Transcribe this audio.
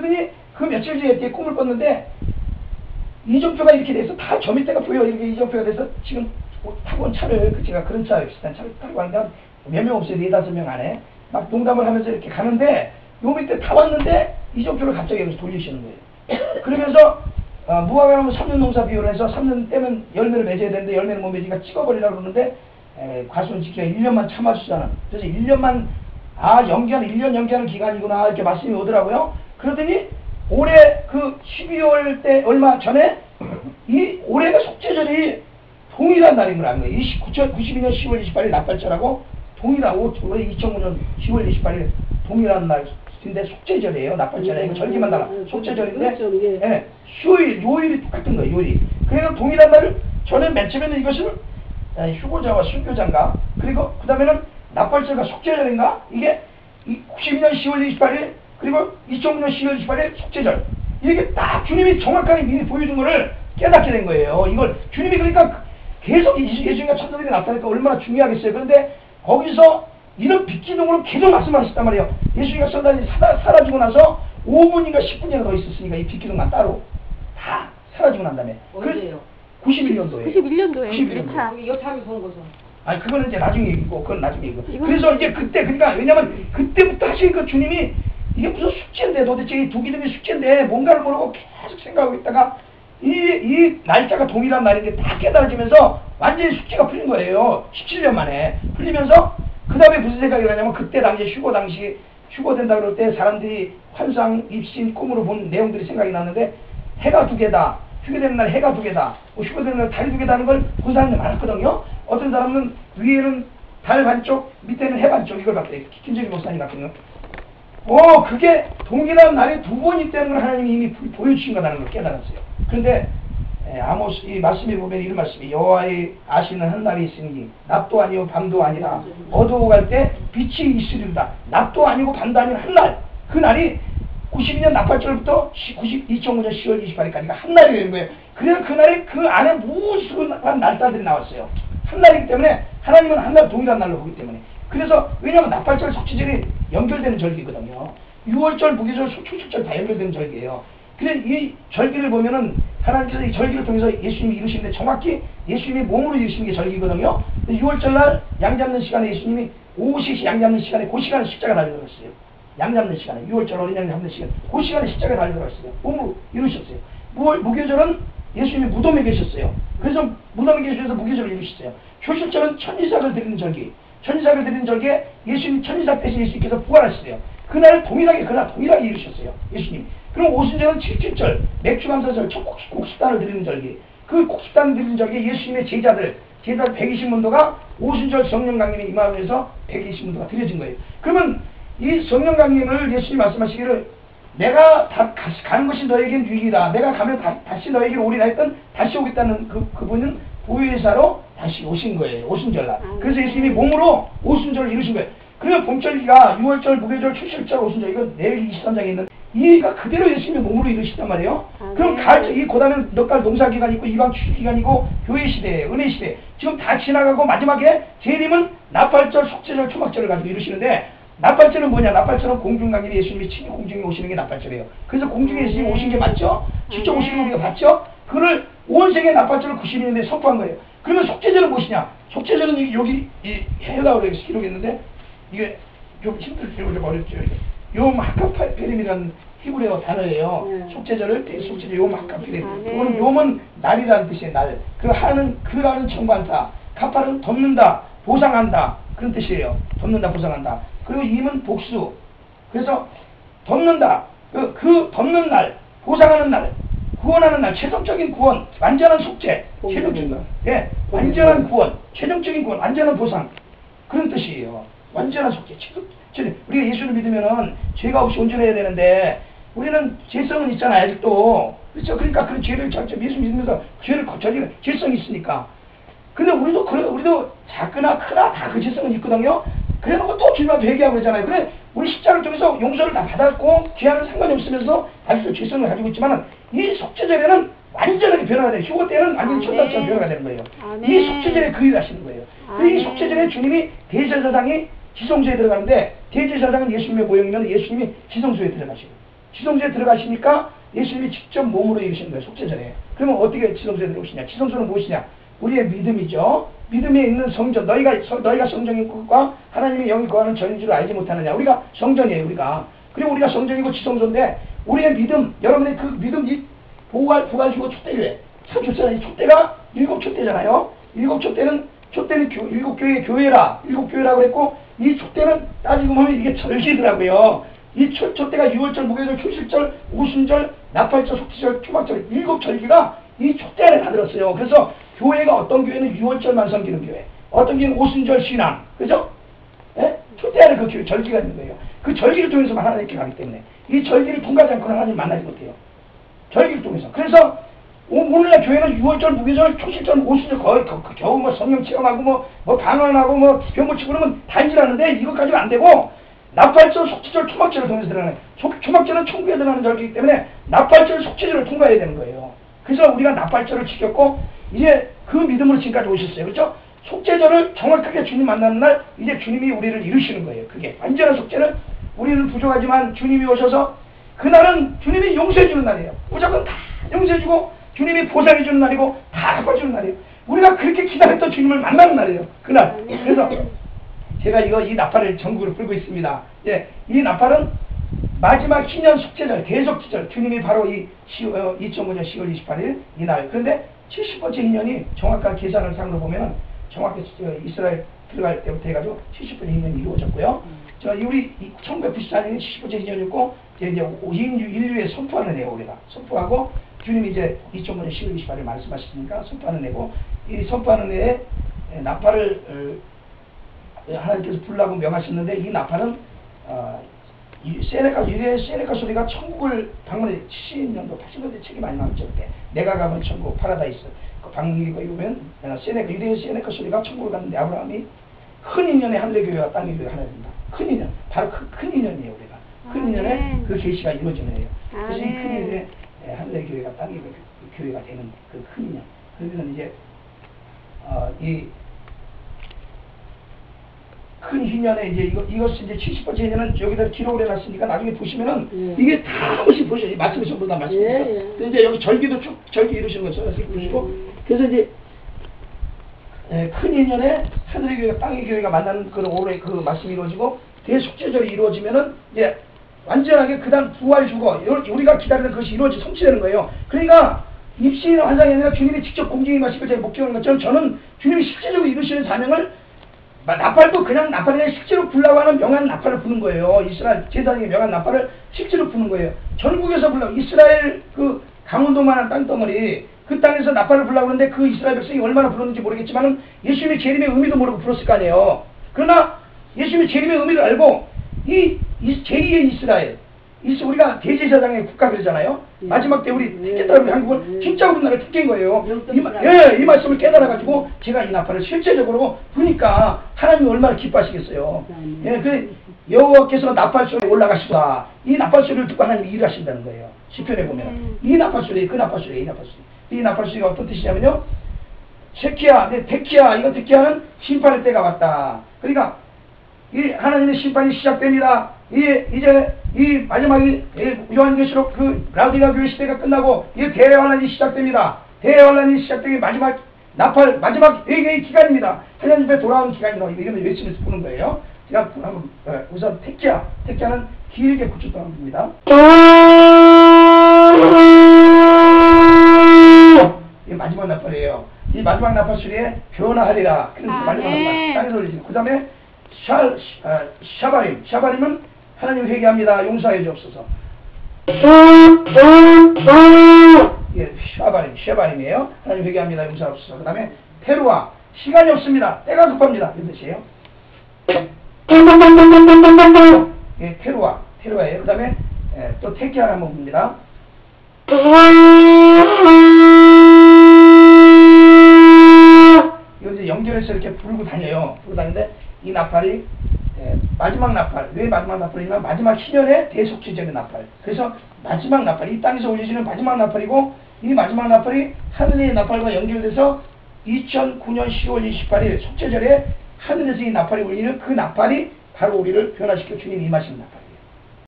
그러더니 그 며칠 뒤에 꿈을 꿨는데 이정표가 이렇게 돼서 다 저 밑에가 보여. 이렇게 이정표가 돼서 지금 타고 온 차를 제가 그런 차 비슷한 차를 타고 가는데 몇 명 없어요. 4~5명 안에 막 농담을 하면서 이렇게 가는데 요 밑에 타 왔는데 이정표를 갑자기 여기서 돌리시는 거예요. 그러면서 무화과나무 3년 농사 비율을 해서 3년 떼면 열매를 맺어야 되는데 열매를 못 맺으니까 찍어버리라고 그러는데 과수는 지켜야 1년만 참아주잖아. 그래서 1년만 연기하는 1년 연기하는 기간이구나 이렇게 말씀이 오더라고요. 그러더니 올해 그 12월 때 얼마 전에 이 올해가 속죄절이 동일한 날인 걸 아는 거예요. 92년 10월 28일 납발절하고 동일하고 올해 2009년 10월 28일 동일한 날인데 속죄절이에요. 납발절이 이거 절기만 달라. 속죄절인데 예, 휴일, 요일이 똑같은 거예요. 요일이. 그래서 동일한 날을 저는 맨 처음에는 이것을 휴고자와 순교자인가 그리고 그 다음에는 납발절과 속죄절인가 이게 92년 10월 28일 그리고 2009년 10월 28일 속죄절 이렇게 딱 주님이 정확하게 미리 보여준 거를 깨닫게 된 거예요. 이걸 주님이 그러니까 계속 예수님과 천사들이 나타나니까 얼마나 중요하겠어요. 그런데 거기서 이런 빛기둥으로 계속 말씀하셨단 말이에요. 예수님과 천사들이 사라지고 나서 5분인가 10분인가 더 있었으니까 이 빛기둥만 따로 다 사라지고 난 다음에 언제예요? 91년도에 91년도에 여차하게 본 거죠. 아니 그거는 이제 나중에 얘기고 그건 나중에 얘기고 그래서 이제 그때 그러니까 왜냐면 그때부터 하시니까 주님이 이게 무슨 숙제인데 도대체 이 두 기둥이 숙제인데 뭔가를 모르고 계속 생각하고 있다가 이 날짜가 동일한 날인데 다 깨달아지면서 완전히 숙제가 풀린 거예요. 17년 만에 풀리면서 그 다음에 무슨 생각이 나냐면 그때 당시에 휴고된다 그럴 때 사람들이 환상, 입신, 꿈으로 본 내용들이 생각이 났는데 해가 2개다. 휴게되는 날 해가 2개다. 휴게되는 날 달이 2개다 하는 걸 본 사람들이 많았거든요. 어떤 사람은 위에는 달 반쪽, 밑에는 해 반쪽 이걸 봤대요. 김정일 목사님 같은 거. 그게 동일한 날에 2번 있다는 걸 하나님이 이미 보여주신 거라는 걸 깨달았어요. 그런데 아모스 이 말씀에 보면 이런 말씀이 여호와의 아시는 한 날이 있으니 낮도 아니고 밤도 아니라 어두워 갈 때 빛이 있으리로다. 낮도 아니고 밤도 아닌 한 날. 그 날이 92년 납발절부터 2009년 10월 28일까지가 한 날이 되는 거예요. 그래서 그날에 그 안에 무수한 날짜들이 나왔어요. 한 날이기 때문에 하나님은 한 날 동일한 날로 보기 때문에. 그래서 왜냐하면 납발절 속죄절이 연결되는 절기거든요. 6월절, 무교절, 초축절 다 연결되는 절기예요. 그래서 이 절기를 보면은 하나님께서 이 절기를 통해서 예수님이 이루시는데 정확히 예수님이 몸으로 이루시는 게 절기거든요. 6월절날 양 잡는 시간에 예수님이 오후시 양 잡는 시간에 그 시간에 십자가 달려들었어요. 양 잡는 시간에 6월절 어린 양 잡는 시간 그 시간에 십자가 달려들었어요. 몸으로 이루셨어요. 무교절은 예수님이 무덤에 계셨어요. 그래서 무덤에 계셔서 무교절을 이루셨어요. 효실절은 천지삭을 드리는 절기. 천지삭을 드리는 절기에 예수님 천지삭 대신 예수님께서 부활하셨어요. 그날 동일하게 이루셨어요. 예수님. 그럼 오순절은 77절, 맥주감사절, 첫 곡식단을 드리는 절기. 그 곡식단을 드리는 절기에 예수님의 제자들 120문도가 오순절 성령강림에 임하면서 120문도가 드려진 거예요. 그러면 이 성령강림을 예수님이 말씀하시기를 내가 가는 것이 너에겐 유익이다. 내가 가면 다시 너에게로 오리라 했던 다시 오겠다는 그분은 보혜사로 다시 오신 거예요. 오순절날. 그래서 예수님이 몸으로 오순절을 이루신 거예요. 그러면 봄절기가 6월절, 무교절, 초실절, 오순절 이거 내일 23장에 있는 이가 그대로 예수님이 몸으로 이루시단 말이에요. 그럼 가을절, 이 고다음에 몇 달 농사기간이 있고 이방 추수기간이고 교회 시대, 은혜 시대 지금 다 지나가고 마지막에 재림은 납발절, 속죄절, 초막절을 가지고 이루시는데 납발절은 뭐냐? 납발절은 공중강림에 예수님이 친히 공중에 오시는 게 납발절이에요. 그래서 공중에 예수님이 오신 게 맞죠? 직접 오시는 거 우리가 봤죠? 그걸 온 세계 납발절을 90년에 선포한 거예요. 그러면 속죄절은 무엇이냐? 속죄절은 여기 해라고 여기서 기록했는데 이게 좀 힘들게 좀 어렵죠. 요 마카페림이라는 히브리어 단어예요. 속죄절을 속죄절 요 마카페림. 이거는 요은 날이라는 뜻이에요. 날. 그 하는 그라는 청구한다. 카파는 덮는다, 보상한다 그런 뜻이에요. 덮는다, 보상한다. 그리고 임은 복수. 그래서 덮는다. 그 덮는 날, 보상하는 날, 구원하는 날, 최종적인 구원, 완전한 속죄, 최종적인 예, 완전한 구원, 최종적인 구원, 완전한 보상 그런 뜻이에요. 완전한 속죄, 우리가 예수를 믿으면은 죄가 없이 온전해야 되는데 우리는 죄성은 있잖아요. 아직도. 그렇죠? 그러니까 그 죄를 예수 믿으면서 죄를 저지르는 죄성이 있으니까. 근데 우리도 작거나 크나 다 그 죄성은 있거든요. 그래놓고 또 주님한테 회개하고 그러잖아요. 그래 우리 십자가를 통해서 용서를 다 받았고 죄하는 상관이 없으면서 아직도 죄성을 가지고 있지만은 이 속죄절에는 완전하게 변화가 돼요. 휴고 때는 완전히 천사처럼 변화가 되는 거예요. 이 속죄절에 그 일을 하시는 거예요. 그리고 이 속죄절에 주님이 대제사장이 지성소에 들어가는데 대제사장은 예수님의 모형이면 예수님이 지성소에 들어가시고 지성소에 들어가시니까 예수님이 직접 몸으로 이루시는 거예요. 속죄전에. 그러면 어떻게 지성소에 들어오시냐? 지성소는 무엇이냐? 우리의 믿음이죠. 믿음에 있는 성전. 너희가 성전인 것과 하나님의 영이 거하는 전인 줄 알지 못하느냐. 우리가 성전이에요. 우리가. 그리고 우리가 성전이고 지성소인데 우리의 믿음, 여러분의 그 믿음이 부활주고 촛대교회. 참 좋잖아요. 이 촛대가 7촛대잖아요. 7촛대는 일곱 교회의 교회라. 7교회라고 그랬고 이 촛대는 따지고 보면 이게 절기더라고요. 이 촛대가 6월절, 무교절, 초실절, 오순절, 나팔절, 속죄절, 초막절 7절기가 이 촛대 안에 다 들었어요. 그래서 교회가 어떤 교회는 6월절만 섬기는 교회, 어떤 교회는 오순절 신앙, 그죠? 예? 촛대 안에 그 교회 절기가 있는 거예요. 그 절기를 통해서만 하나님께 가기 때문에 이 절기를 통과하지 않고는 하나님 만나지 못해요. 절기를 통해서. 그래서 오늘날 교회는 6월절, 무교절, 초실절, 오순절 거의 겨우 뭐 성령 체험하고 뭐 강언하고 뭐 병고 치고 그러면 단지라는데 이것 가지고 안 되고 나팔절, 속죄절, 초막절을 통해서 들어가는 초막절은 천국에 들어가는 절기이기 때문에 나팔절, 속죄절을 통과해야 되는 거예요. 그래서 우리가 나팔절을 지켰고 이제 그 믿음으로 지금까지 오셨어요. 그렇죠? 속죄절을 정확하게 주님 만나는 날 이제 주님이 우리를 이루시는 거예요. 그게 완전한 속죄는 우리는 부족하지만 주님이 오셔서 그날은 주님이 용서해 주는 날이에요. 무조건 다 용서해 주고 주님이 보상해 주는 날이고 다 갚아주는 날이에요. 우리가 그렇게 기다렸던 주님을 만나는 날이에요. 그날. 그래서 제가 이 나팔을 전국으로 끌고 있습니다. 예, 이 나팔은 마지막 신년 속죄절, 대속죄절, 주님이 바로 2005년 10월 28일 이날. 그런데 70번째 인연이 정확한 계산을 상으로 보면은 정확히 이스라엘 들어갈 때부터 해가지고 70번째 인연이 이루어졌고요. 우리 1994년이 70번째 인연이었고 이제 인류에 선포하는 해요. 우리가 선포하고 주님이 이제 2005년 10월 28일 말씀하셨으니까 선포하는 해고 이 선포하는 해에 나팔을 하나님께서 불라고 명하셨는데 이 나팔은 유대의 세네카 소리가 천국을 방문해 70년도 80년대 책이 많이 나왔죠. 그때 내가 가면 천국 파라다이스 그 방문기가 보면 유대의 세네카 소리가 천국을 갔는데 아브라함이 큰 인연의 하늘의 교회와 땅의 교회가 하나 된다. 큰 인연, 바로 큰 인연이에요. 우리가 큰 인연에 네. 그 계시가 이루어지는 거예요. 그래서 네. 이 큰 인연의 하늘의 교회가 땅의 교회가 되는 그 큰 인연. 그러면 이제 이 큰 희년에 이제 이것이 이제 70번째 희년은 여기다 기록을 해놨으니까 나중에 보시면은 이게 다 한 번씩 보셔요. 이 말씀이 전부 다 말씀이니까. 근데 이제 여기 절기도 쭉 절기 이루시는 거 써서 보시고 그래서 이제 큰 희년에 하늘의 교회가 땅의 교회가 만나는 그런 올해 그 말씀이 이루어지고 대속죄절이 이루어지면은 이제 완전하게 그다음 부활 주고 우리가 기다리는 그것이 이루어지 성취되는 거예요. 그러니까 입신이나 환상이 아니라 주님이 직접 공중에 마시고 제가 목격하는 것처럼 저는 주님이 실제적으로 이루시는 사명을 나팔도 그냥 나팔이 아니라 실제로 불라고 하는 명한 나팔을 부는 거예요. 이스라엘 제사장의 명한 나팔을 실제로 부는 거예요. 전국에서 불라고 이스라엘 그 강원도만한 땅덩어리 그 땅에서 나팔을 불라고 하는데 그 이스라엘 백성이 얼마나 불렀는지 모르겠지만 예수님의 재림의 의미도 모르고 불렀을 거 아니에요. 그러나 예수님의 재림의 의미를 알고 이 제2의 이스라엘 우리가 대제사장의 국가 그러잖아요. 마지막 때 우리 택했다는 한국은 진짜 우리나라 택한 거예요. 이 말씀을 깨달아가지고 제가 이 나팔을 실제적으로 보니까 하나님이 얼마나 기뻐하시겠어요. 그 여호와께서 나팔 소리에 올라가시다. 이 나팔 소리를 듣고 하나님이 일하신다는 거예요. 시편에 보면 이 나팔 소리, 그 나팔 소리, 이 나팔 소리. 이 나팔 소리가 어떤 뜻이냐면요. 세키야, 데키야, 이거 데키야는 심판의 때가 왔다. 그러니까 이 하나님의 심판이 시작됩니다. 이제 이 마지막에 요한계시록 그 라우디가 교회 시대가 끝나고 이 대환란이 시작됩니다. 대환란이 시작되기 마지막 나팔 마지막 회개의 기간입니다. 하나님 앞에 돌아오는 기간이라고 이러면 외치면서 부는 거예요. 제가 한번 우선 택자는 길게 9초 동안 붑니다. 이 마지막 나팔이에요. 이 마지막 나팔 소리에 변화하리라. 그래서 마지막 나팔 땅에서 올리시고 그 다음에 샤바림은 하나님 회개합니다. 용서해 주옵소서. 예, 샤바림이에요. 하나님 회개합니다. 용서해 주옵소서. 그 다음에 테루아, 시간이 없습니다. 때가 급합니다. 이런 뜻이에요. 예, 테루아예요. 그 다음에 또 테키아를 한번 봅니다. 이거 이제 연결해서 이렇게 불고 다녀요. 불고 다니는데 이 나팔이 마지막 나팔. 왜 마지막 나팔이냐? 마지막 희년의 대속죄절의 나팔. 그래서 마지막 나팔, 이 땅에서 올려지는 마지막 나팔이고 이 마지막 나팔이 하늘의 나팔과 연결돼서 2009년 10월 28일 속죄절에 하늘에서 이 나팔이 울리는 그 나팔이 바로 우리를 변화시켜 주님이 임하시는 나팔이에요.